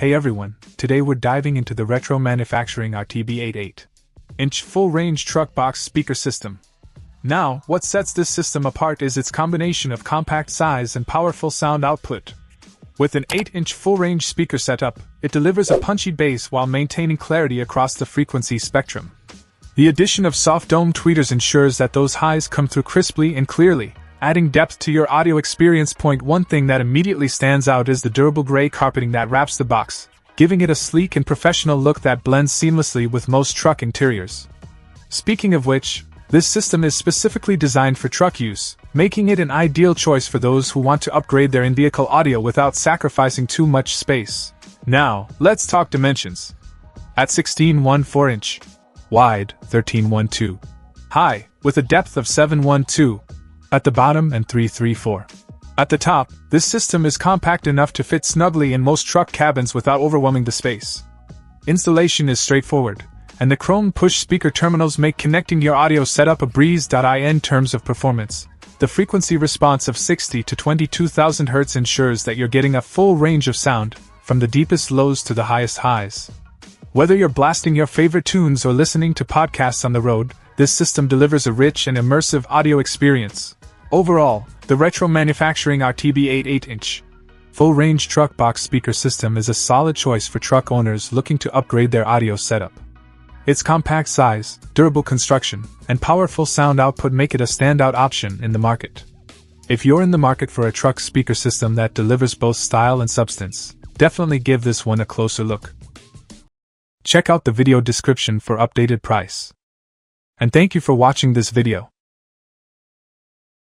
Hey everyone, today we're diving into the retro manufacturing R-TB8 8-inch full-range truck box speaker system. Now, what sets this system apart is its combination of compact size and powerful sound output. With an 8-inch full-range speaker setup, it delivers a punchy bass while maintaining clarity across the frequency spectrum. The addition of soft dome tweeters ensures that those highs come through crisply and clearly, adding depth to your audio experience. One thing that immediately stands out is the durable gray carpeting that wraps the box, giving it a sleek and professional look that blends seamlessly with most truck interiors. Speaking of which, this system is specifically designed for truck use, making it an ideal choice for those who want to upgrade their in-vehicle audio without sacrificing too much space. Now, let's talk dimensions. At 16.14 inch, wide 13.12, high, with a depth of 7.12, at the bottom and 3.34. At the top, this system is compact enough to fit snugly in most truck cabins without overwhelming the space. Installation is straightforward, and the chrome push speaker terminals make connecting your audio setup a breeze. In terms of performance, the frequency response of 60 to 22,000 Hz ensures that you're getting a full range of sound, from the deepest lows to the highest highs. Whether you're blasting your favorite tunes or listening to podcasts on the road, this system delivers a rich and immersive audio experience. Overall, the retro manufacturing R-TB8 8-inch full-range truck box speaker system is a solid choice for truck owners looking to upgrade their audio setup. Its compact size, durable construction, and powerful sound output make it a standout option in the market. If you're in the market for a truck speaker system that delivers both style and substance, definitely give this one a closer look. Check out the video description for updated price. And thank you for watching this video.